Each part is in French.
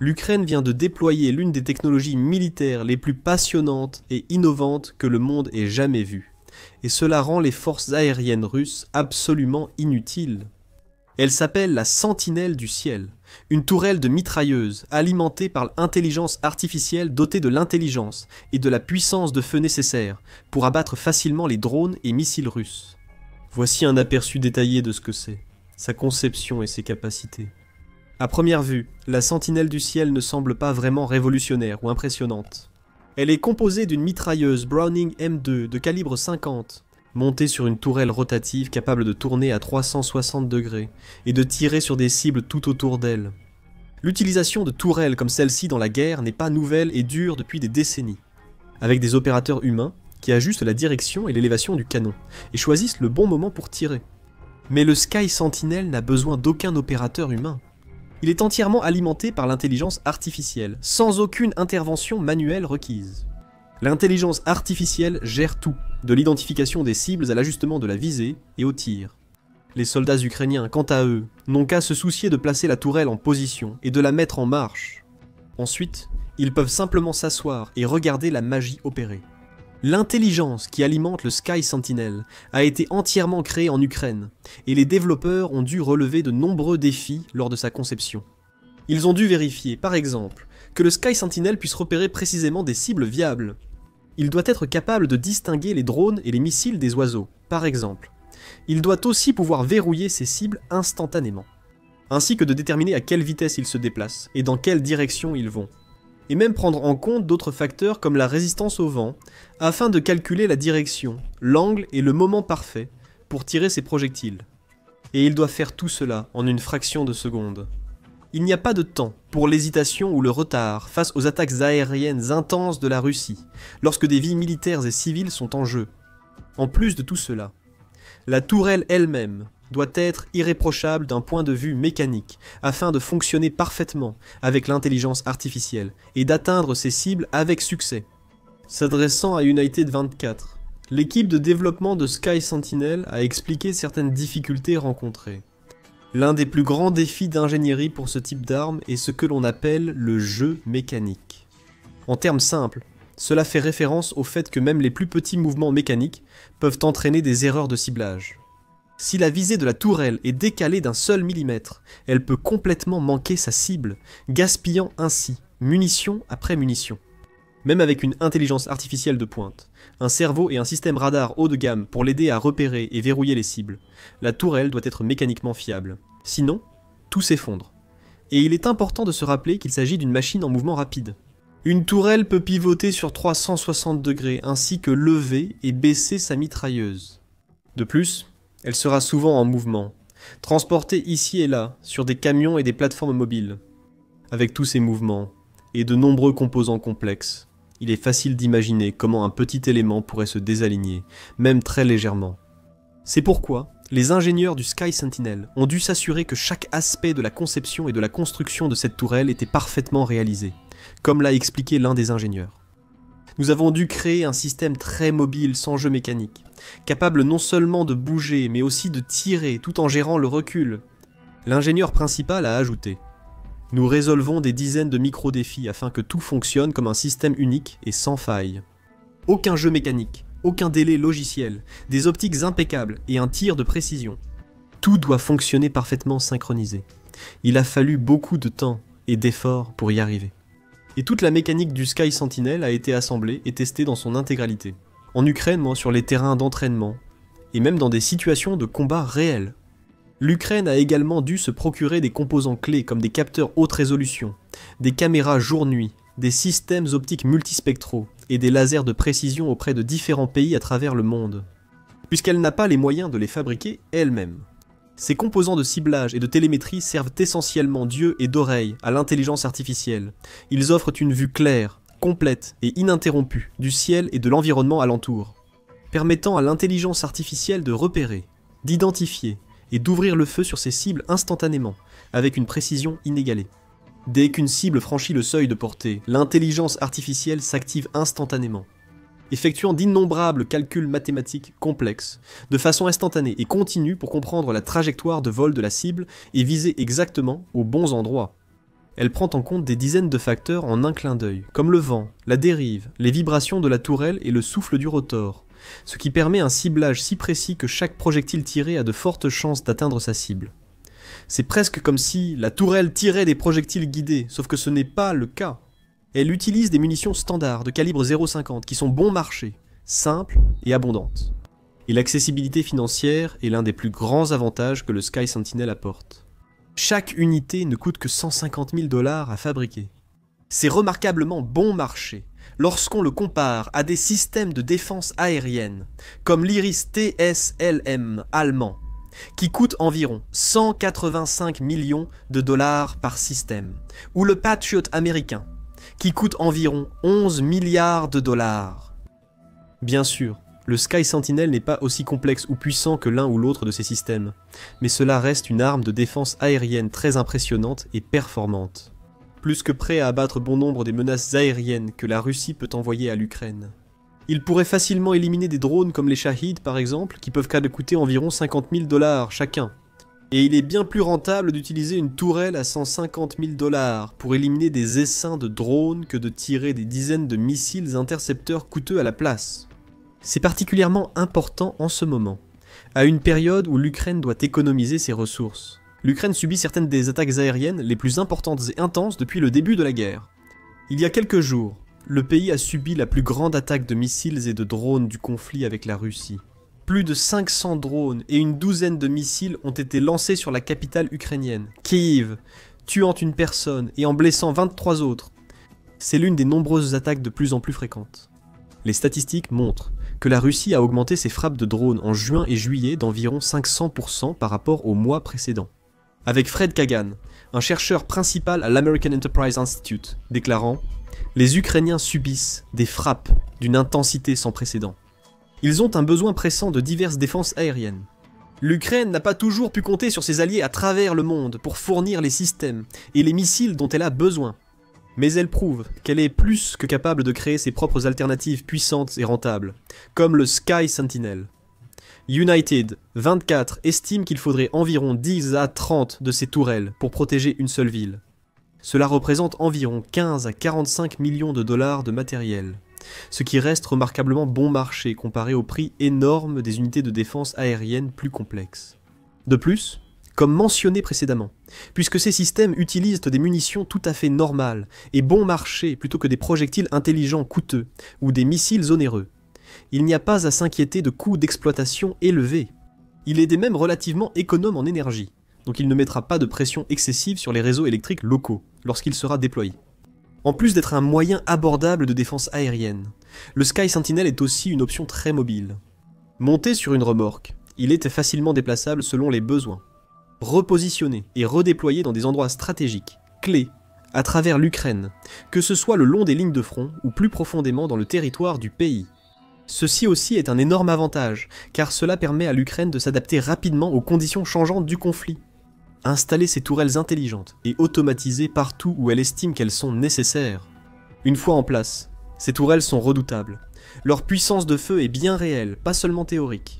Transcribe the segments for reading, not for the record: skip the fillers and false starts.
L'Ukraine vient de déployer l'une des technologies militaires les plus passionnantes et innovantes que le monde ait jamais vues. Et cela rend les forces aériennes russes absolument inutiles. Elle s'appelle la Sentinelle du ciel, une tourelle de mitrailleuse alimentée par l'intelligence artificielle dotée de l'intelligence et de la puissance de feu nécessaires pour abattre facilement les drones et missiles russes. Voici un aperçu détaillé de ce que c'est, sa conception et ses capacités. À première vue, la Sentinelle du ciel ne semble pas vraiment révolutionnaire ou impressionnante. Elle est composée d'une mitrailleuse Browning M2 de calibre 50, montée sur une tourelle rotative capable de tourner à 360 degrés et de tirer sur des cibles tout autour d'elle. L'utilisation de tourelles comme celle-ci dans la guerre n'est pas nouvelle et dure depuis des décennies, avec des opérateurs humains qui ajustent la direction et l'élévation du canon et choisissent le bon moment pour tirer. Mais le Sky Sentinel n'a besoin d'aucun opérateur humain. Il est entièrement alimenté par l'intelligence artificielle, sans aucune intervention manuelle requise. L'intelligence artificielle gère tout, de l'identification des cibles à l'ajustement de la visée et au tir. Les soldats ukrainiens, quant à eux, n'ont qu'à se soucier de placer la tourelle en position et de la mettre en marche. Ensuite, ils peuvent simplement s'asseoir et regarder la magie opérer. L'intelligence qui alimente le Sky Sentinel a été entièrement créée en Ukraine, et les développeurs ont dû relever de nombreux défis lors de sa conception. Ils ont dû vérifier, par exemple, que le Sky Sentinel puisse repérer précisément des cibles viables. Il doit être capable de distinguer les drones et les missiles des oiseaux, par exemple. Il doit aussi pouvoir verrouiller ses cibles instantanément, ainsi que de déterminer à quelle vitesse ils se déplacent et dans quelle direction ils vont. Et même prendre en compte d'autres facteurs comme la résistance au vent, afin de calculer la direction, l'angle et le moment parfait pour tirer ses projectiles. Et il doit faire tout cela en une fraction de seconde. Il n'y a pas de temps pour l'hésitation ou le retard face aux attaques aériennes intenses de la Russie, lorsque des vies militaires et civiles sont en jeu. En plus de tout cela, la tourelle elle-même doit être irréprochable d'un point de vue mécanique, afin de fonctionner parfaitement avec l'intelligence artificielle et d'atteindre ses cibles avec succès. S'adressant à United 24, l'équipe de développement de Sky Sentinel a expliqué certaines difficultés rencontrées. L'un des plus grands défis d'ingénierie pour ce type d'arme est ce que l'on appelle le jeu mécanique. En termes simples, cela fait référence au fait que même les plus petits mouvements mécaniques peuvent entraîner des erreurs de ciblage. Si la visée de la tourelle est décalée d'un seul millimètre, elle peut complètement manquer sa cible, gaspillant ainsi munition après munition. Même avec une intelligence artificielle de pointe, un cerveau et un système radar haut de gamme pour l'aider à repérer et verrouiller les cibles, la tourelle doit être mécaniquement fiable. Sinon, tout s'effondre. Et il est important de se rappeler qu'il s'agit d'une machine en mouvement rapide. Une tourelle peut pivoter sur 360 degrés ainsi que lever et baisser sa mitrailleuse. De plus, elle sera souvent en mouvement, transportée ici et là sur des camions et des plateformes mobiles. Avec tous ces mouvements et de nombreux composants complexes, il est facile d'imaginer comment un petit élément pourrait se désaligner, même très légèrement. C'est pourquoi les ingénieurs du Sky Sentinel ont dû s'assurer que chaque aspect de la conception et de la construction de cette tourelle était parfaitement réalisé, comme l'a expliqué l'un des ingénieurs. Nous avons dû créer un système très mobile sans jeu mécanique, capable non seulement de bouger mais aussi de tirer tout en gérant le recul. L'ingénieur principal a ajouté: nous résolvons des dizaines de micro-défis afin que tout fonctionne comme un système unique et sans faille. Aucun jeu mécanique, aucun délai logiciel, des optiques impeccables et un tir de précision. Tout doit fonctionner parfaitement synchronisé. Il a fallu beaucoup de temps et d'efforts pour y arriver. Et toute la mécanique du Sky Sentinel a été assemblée et testée dans son intégralité. En Ukraine, sur les terrains d'entraînement, et même dans des situations de combat réels. L'Ukraine a également dû se procurer des composants clés comme des capteurs haute résolution, des caméras jour-nuit, des systèmes optiques multispectraux et des lasers de précision auprès de différents pays à travers le monde, puisqu'elle n'a pas les moyens de les fabriquer elle-même. Ces composants de ciblage et de télémétrie servent essentiellement d'yeux et d'oreilles à l'intelligence artificielle. Ils offrent une vue claire, complète et ininterrompue du ciel et de l'environnement alentour, permettant à l'intelligence artificielle de repérer, d'identifier et d'ouvrir le feu sur ces cibles instantanément, avec une précision inégalée. Dès qu'une cible franchit le seuil de portée, l'intelligence artificielle s'active instantanément, effectuant d'innombrables calculs mathématiques complexes, de façon instantanée et continue pour comprendre la trajectoire de vol de la cible et viser exactement aux bons endroits. Elle prend en compte des dizaines de facteurs en un clin d'œil, comme le vent, la dérive, les vibrations de la tourelle et le souffle du rotor, ce qui permet un ciblage si précis que chaque projectile tiré a de fortes chances d'atteindre sa cible. C'est presque comme si la tourelle tirait des projectiles guidés, sauf que ce n'est pas le cas. Elle utilise des munitions standards de calibre 0,50 qui sont bon marché, simples et abondantes. Et l'accessibilité financière est l'un des plus grands avantages que le Sky Sentinel apporte. Chaque unité ne coûte que 150 000 $ à fabriquer. C'est remarquablement bon marché lorsqu'on le compare à des systèmes de défense aérienne, comme l'Iris TSLM allemand, qui coûte environ 185 millions de dollars par système, ou le Patriot américain, qui coûte environ 11 milliards de dollars. Bien sûr, le Sky Sentinel n'est pas aussi complexe ou puissant que l'un ou l'autre de ces systèmes, mais cela reste une arme de défense aérienne très impressionnante et performante. Plus que prêt à abattre bon nombre des menaces aériennes que la Russie peut envoyer à l'Ukraine. Il pourrait facilement éliminer des drones comme les Shahid par exemple, qui peuvent coûter environ 50 000 $ chacun. Et il est bien plus rentable d'utiliser une tourelle à 150 000 $ pour éliminer des essaims de drones que de tirer des dizaines de missiles intercepteurs coûteux à la place. C'est particulièrement important en ce moment, à une période où l'Ukraine doit économiser ses ressources. L'Ukraine subit certaines des attaques aériennes les plus importantes et intenses depuis le début de la guerre. Il y a quelques jours, le pays a subi la plus grande attaque de missiles et de drones du conflit avec la Russie. Plus de 500 drones et une douzaine de missiles ont été lancés sur la capitale ukrainienne, Kiev, tuant une personne et en blessant 23 autres. C'est l'une des nombreuses attaques de plus en plus fréquentes. Les statistiques montrent que la Russie a augmenté ses frappes de drones en juin et juillet d'environ 500% par rapport au mois précédent. Avec Fred Kagan, un chercheur principal à l'American Enterprise Institute, déclarant « Les Ukrainiens subissent des frappes d'une intensité sans précédent. Ils ont un besoin pressant de diverses défenses aériennes. L'Ukraine n'a pas toujours pu compter sur ses alliés à travers le monde pour fournir les systèmes et les missiles dont elle a besoin. Mais elle prouve qu'elle est plus que capable de créer ses propres alternatives puissantes et rentables, comme le Sky Sentinel. United 24 estime qu'il faudrait environ 10 à 30 de ces tourelles pour protéger une seule ville. Cela représente environ 15 à 45 millions de dollars de matériel, ce qui reste remarquablement bon marché comparé au prix énorme des unités de défense aérienne plus complexes. De plus, comme mentionné précédemment, puisque ces systèmes utilisent des munitions tout à fait normales et bon marché plutôt que des projectiles intelligents coûteux ou des missiles onéreux, il n'y a pas à s'inquiéter de coûts d'exploitation élevés. Il est même relativement économe en énergie, donc il ne mettra pas de pression excessive sur les réseaux électriques locaux lorsqu'il sera déployé. En plus d'être un moyen abordable de défense aérienne, le Sky Sentinel est aussi une option très mobile. Monté sur une remorque, il est facilement déplaçable selon les besoins. Repositionné et redéployé dans des endroits stratégiques, clés, à travers l'Ukraine, que ce soit le long des lignes de front ou plus profondément dans le territoire du pays. Ceci aussi est un énorme avantage, car cela permet à l'Ukraine de s'adapter rapidement aux conditions changeantes du conflit. Installer ses tourelles intelligentes et automatisées partout où elle estime qu'elles sont nécessaires. Une fois en place, ces tourelles sont redoutables. Leur puissance de feu est bien réelle, pas seulement théorique.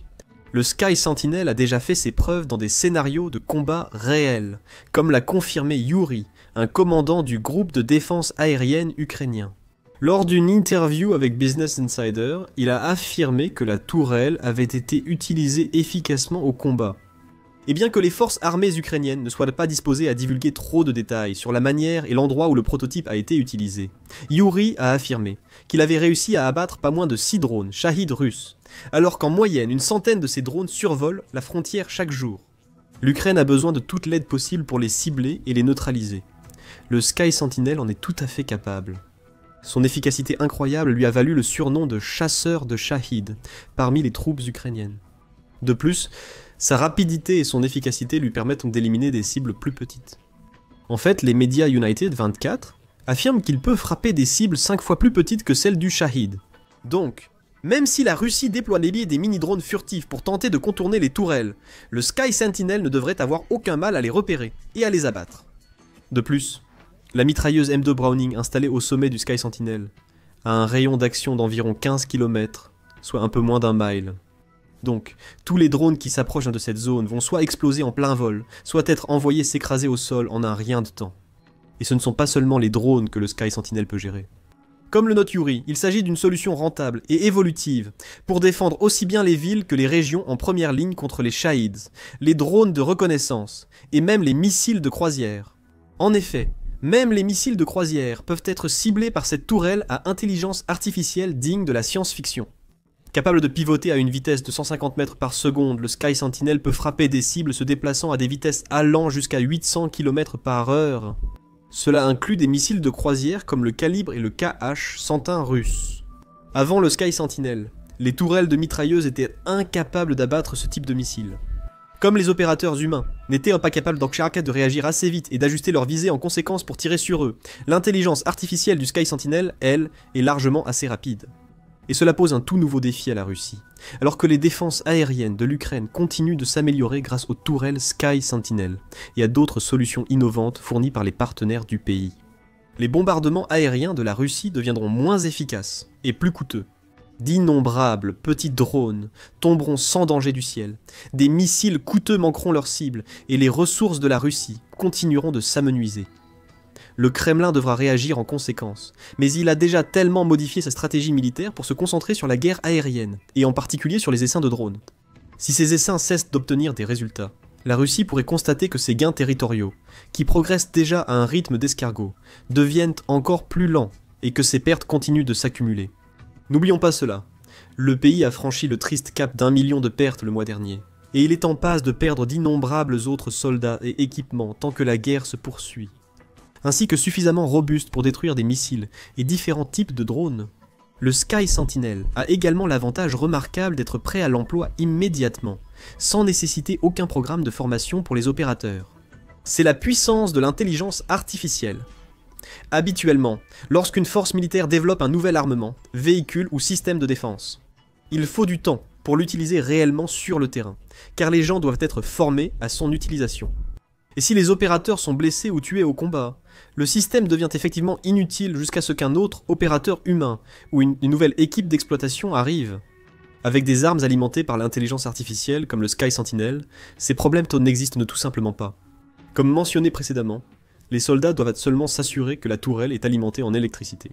Le Sky Sentinel a déjà fait ses preuves dans des scénarios de combat réels, comme l'a confirmé Yuri, un commandant du groupe de défense aérienne ukrainien. Lors d'une interview avec Business Insider, il a affirmé que la tourelle avait été utilisée efficacement au combat. Et bien que les forces armées ukrainiennes ne soient pas disposées à divulguer trop de détails sur la manière et l'endroit où le prototype a été utilisé, Yuri a affirmé qu'il avait réussi à abattre pas moins de 6 drones Shahid russes, alors qu'en moyenne une centaine de ces drones survolent la frontière chaque jour. L'Ukraine a besoin de toute l'aide possible pour les cibler et les neutraliser. Le Sky Sentinel en est tout à fait capable. Son efficacité incroyable lui a valu le surnom de chasseur de Shahid parmi les troupes ukrainiennes. De plus, sa rapidité et son efficacité lui permettent d'éliminer des cibles plus petites. En fait, les médias United 24 affirment qu'il peut frapper des cibles 5 fois plus petites que celles du Shahid. Donc, même si la Russie déploie des mini-drones furtifs pour tenter de contourner les tourelles, le Sky Sentinel ne devrait avoir aucun mal à les repérer et à les abattre. De plus, la mitrailleuse M2 Browning installée au sommet du Sky Sentinel a un rayon d'action d'environ 15 km, soit un peu moins d'1 mile. Donc, tous les drones qui s'approchent de cette zone vont soit exploser en plein vol, soit être envoyés s'écraser au sol en un rien de temps. Et ce ne sont pas seulement les drones que le Sky Sentinel peut gérer. Comme le note Yuri, il s'agit d'une solution rentable et évolutive pour défendre aussi bien les villes que les régions en première ligne contre les Shahids, les drones de reconnaissance et même les missiles de croisière. En effet, même les missiles de croisière peuvent être ciblés par cette tourelle à intelligence artificielle digne de la science-fiction. Capable de pivoter à une vitesse de 150 mètres par seconde, le Sky Sentinel peut frapper des cibles se déplaçant à des vitesses allant jusqu'à 800 km par heure. Cela inclut des missiles de croisière comme le Calibre et le KH-101 russe. Avant le Sky Sentinel, les tourelles de mitrailleuses étaient incapables d'abattre ce type de missile. Comme les opérateurs humains n'étaient pas capables de réagir assez vite et d'ajuster leur visée en conséquence pour tirer sur eux, l'intelligence artificielle du Sky Sentinel, elle, est largement assez rapide. Et cela pose un tout nouveau défi à la Russie, alors que les défenses aériennes de l'Ukraine continuent de s'améliorer grâce aux tourelles Sky Sentinel et à d'autres solutions innovantes fournies par les partenaires du pays. Les bombardements aériens de la Russie deviendront moins efficaces et plus coûteux. D'innombrables petits drones tomberont sans danger du ciel, des missiles coûteux manqueront leur cible et les ressources de la Russie continueront de s'amenuiser. Le Kremlin devra réagir en conséquence, mais il a déjà tellement modifié sa stratégie militaire pour se concentrer sur la guerre aérienne, et en particulier sur les essaims de drones. Si ces essaims cessent d'obtenir des résultats, la Russie pourrait constater que ses gains territoriaux, qui progressent déjà à un rythme d'escargot, deviennent encore plus lents, et que ses pertes continuent de s'accumuler. N'oublions pas cela, le pays a franchi le triste cap d'1 million de pertes le mois dernier, et il est en passe de perdre d'innombrables autres soldats et équipements tant que la guerre se poursuit, ainsi que suffisamment robuste pour détruire des missiles et différents types de drones. Le Sky Sentinel a également l'avantage remarquable d'être prêt à l'emploi immédiatement, sans nécessiter aucun programme de formation pour les opérateurs. C'est la puissance de l'intelligence artificielle. Habituellement, lorsqu'une force militaire développe un nouvel armement, véhicule ou système de défense, il faut du temps pour l'utiliser réellement sur le terrain, car les gens doivent être formés à son utilisation. Et si les opérateurs sont blessés ou tués au combat, le système devient effectivement inutile jusqu'à ce qu'un autre opérateur humain ou une nouvelle équipe d'exploitation arrive. Avec des armes alimentées par l'intelligence artificielle comme le Sky Sentinel, ces problèmes n'existent tout simplement pas. Comme mentionné précédemment, les soldats doivent seulement s'assurer que la tourelle est alimentée en électricité.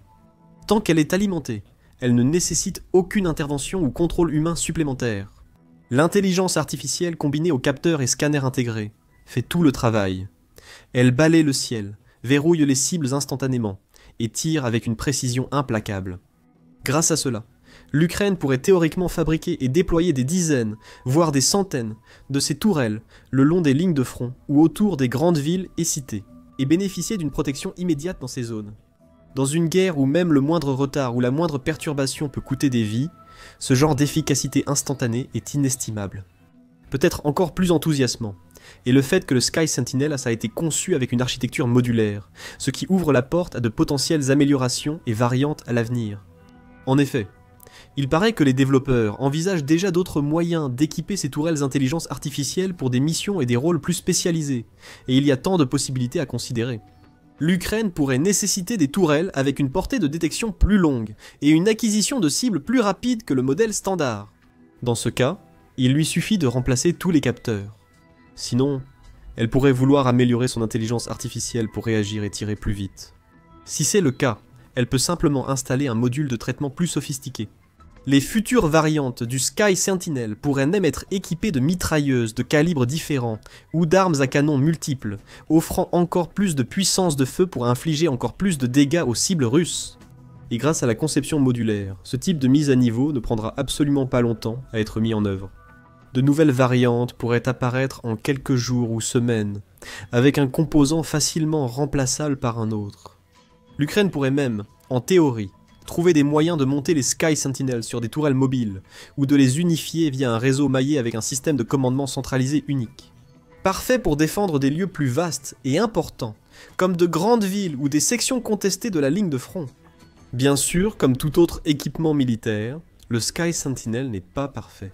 Tant qu'elle est alimentée, elle ne nécessite aucune intervention ou contrôle humain supplémentaire. L'intelligence artificielle combinée aux capteurs et scanners intégrés fait tout le travail. Elle balaie le ciel, verrouille les cibles instantanément et tire avec une précision implacable. Grâce à cela, l'Ukraine pourrait théoriquement fabriquer et déployer des dizaines, voire des centaines, de ces tourelles le long des lignes de front ou autour des grandes villes et cités, et bénéficier d'une protection immédiate dans ces zones. Dans une guerre où même le moindre retard ou la moindre perturbation peut coûter des vies, ce genre d'efficacité instantanée est inestimable. Peut-être encore plus enthousiasmant est le fait que le Sky Sentinel a été conçu avec une architecture modulaire, ce qui ouvre la porte à de potentielles améliorations et variantes à l'avenir. En effet, il paraît que les développeurs envisagent déjà d'autres moyens d'équiper ces tourelles intelligence artificielle pour des missions et des rôles plus spécialisés, et il y a tant de possibilités à considérer. L'Ukraine pourrait nécessiter des tourelles avec une portée de détection plus longue et une acquisition de cibles plus rapide que le modèle standard. Dans ce cas, il lui suffit de remplacer tous les capteurs. Sinon, elle pourrait vouloir améliorer son intelligence artificielle pour réagir et tirer plus vite. Si c'est le cas, elle peut simplement installer un module de traitement plus sophistiqué. Les futures variantes du Sky Sentinel pourraient même être équipées de mitrailleuses de calibres différents ou d'armes à canon multiples, offrant encore plus de puissance de feu pour infliger encore plus de dégâts aux cibles russes. Et grâce à la conception modulaire, ce type de mise à niveau ne prendra absolument pas longtemps à être mis en œuvre. De nouvelles variantes pourraient apparaître en quelques jours ou semaines, avec un composant facilement remplaçable par un autre. L'Ukraine pourrait même, en théorie, trouver des moyens de monter les Sky Sentinels sur des tourelles mobiles, ou de les unifier via un réseau maillé avec un système de commandement centralisé unique. Parfait pour défendre des lieux plus vastes et importants, comme de grandes villes ou des sections contestées de la ligne de front. Bien sûr, comme tout autre équipement militaire, le Sky Sentinel n'est pas parfait.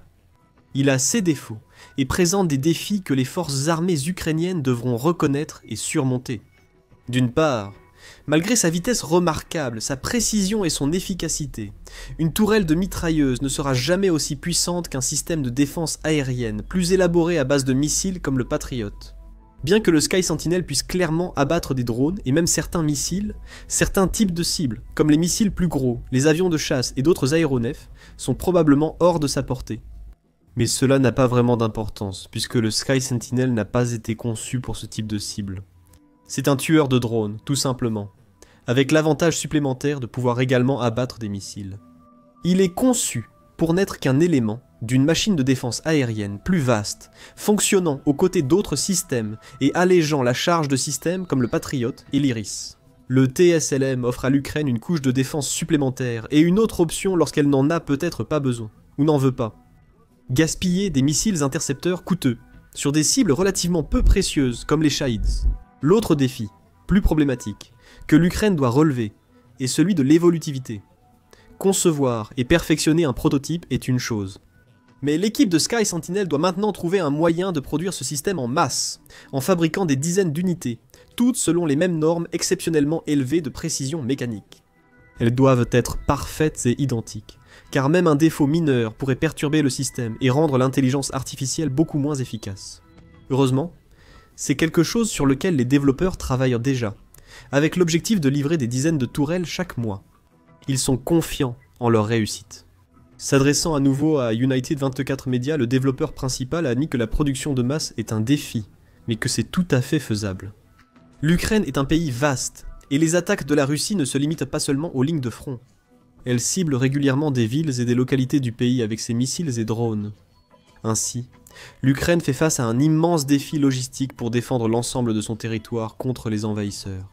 Il a ses défauts et présente des défis que les forces armées ukrainiennes devront reconnaître et surmonter. D'une part, malgré sa vitesse remarquable, sa précision et son efficacité, une tourelle de mitrailleuse ne sera jamais aussi puissante qu'un système de défense aérienne plus élaboré à base de missiles comme le Patriot. Bien que le Sky Sentinel puisse clairement abattre des drones et même certains missiles, certains types de cibles, comme les missiles plus gros, les avions de chasse et d'autres aéronefs, sont probablement hors de sa portée. Mais cela n'a pas vraiment d'importance, puisque le Sky Sentinel n'a pas été conçu pour ce type de cible. C'est un tueur de drones, tout simplement, avec l'avantage supplémentaire de pouvoir également abattre des missiles. Il est conçu pour n'être qu'un élément d'une machine de défense aérienne plus vaste, fonctionnant aux côtés d'autres systèmes et allégeant la charge de systèmes comme le Patriot et l'Iris. Le TSLM offre à l'Ukraine une couche de défense supplémentaire et une autre option lorsqu'elle n'en a peut-être pas besoin, ou n'en veut pas. Gaspiller des missiles intercepteurs coûteux, sur des cibles relativement peu précieuses comme les Shahids. L'autre défi, plus problématique, que l'Ukraine doit relever, est celui de l'évolutivité. Concevoir et perfectionner un prototype est une chose. Mais l'équipe de Sky Sentinel doit maintenant trouver un moyen de produire ce système en masse, en fabriquant des dizaines d'unités, toutes selon les mêmes normes exceptionnellement élevées de précision mécanique. Elles doivent être parfaites et identiques, car même un défaut mineur pourrait perturber le système et rendre l'intelligence artificielle beaucoup moins efficace. Heureusement, c'est quelque chose sur lequel les développeurs travaillent déjà, avec l'objectif de livrer des dizaines de tourelles chaque mois. Ils sont confiants en leur réussite. S'adressant à nouveau à United 24 Media, le développeur principal a admis que la production de masse est un défi, mais que c'est tout à fait faisable. L'Ukraine est un pays vaste, et les attaques de la Russie ne se limitent pas seulement aux lignes de front. Elle cible régulièrement des villes et des localités du pays avec ses missiles et drones. Ainsi, l'Ukraine fait face à un immense défi logistique pour défendre l'ensemble de son territoire contre les envahisseurs.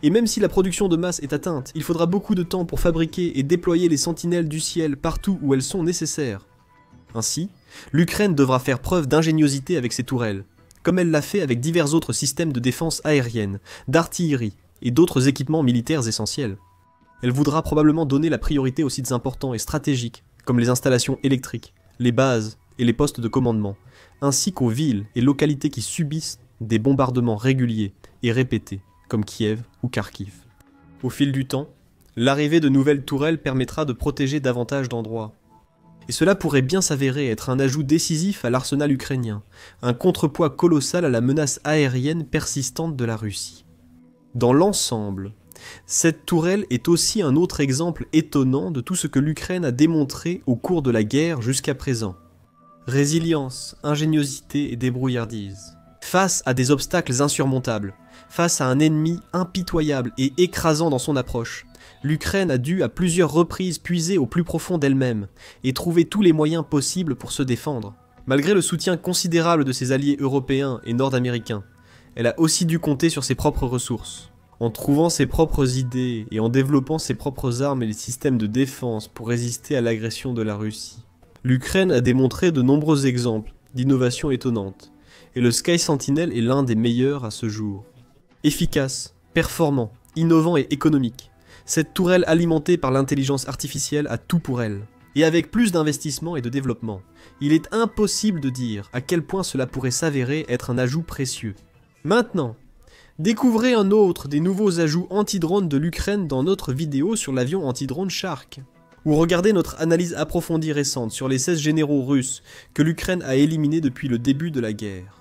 Et même si la production de masse est atteinte, il faudra beaucoup de temps pour fabriquer et déployer les sentinelles du ciel partout où elles sont nécessaires. Ainsi, l'Ukraine devra faire preuve d'ingéniosité avec ses tourelles, comme elle l'a fait avec divers autres systèmes de défense aérienne, d'artillerie et d'autres équipements militaires essentiels. Elle voudra probablement donner la priorité aux sites importants et stratégiques, comme les installations électriques, les bases et les postes de commandement, ainsi qu'aux villes et localités qui subissent des bombardements réguliers et répétés, comme Kiev ou Kharkiv. Au fil du temps, l'arrivée de nouvelles tourelles permettra de protéger davantage d'endroits. Et cela pourrait bien s'avérer être un ajout décisif à l'arsenal ukrainien, un contrepoids colossal à la menace aérienne persistante de la Russie. Dans l'ensemble, cette tourelle est aussi un autre exemple étonnant de tout ce que l'Ukraine a démontré au cours de la guerre jusqu'à présent. Résilience, ingéniosité et débrouillardise. Face à des obstacles insurmontables, face à un ennemi impitoyable et écrasant dans son approche, l'Ukraine a dû à plusieurs reprises puiser au plus profond d'elle-même et trouver tous les moyens possibles pour se défendre. Malgré le soutien considérable de ses alliés européens et nord-américains, elle a aussi dû compter sur ses propres ressources. En trouvant ses propres idées et en développant ses propres armes et les systèmes de défense pour résister à l'agression de la Russie, l'Ukraine a démontré de nombreux exemples d'innovations étonnantes, et le Sky Sentinel est l'un des meilleurs à ce jour. Efficace, performant, innovant et économique, cette tourelle alimentée par l'intelligence artificielle a tout pour elle. Et avec plus d'investissement et de développement, il est impossible de dire à quel point cela pourrait s'avérer être un ajout précieux. Maintenant, découvrez un autre des nouveaux ajouts anti-drone de l'Ukraine dans notre vidéo sur l'avion anti-drone Shark. Ou regardez notre analyse approfondie récente sur les 16 généraux russes que l'Ukraine a éliminés depuis le début de la guerre.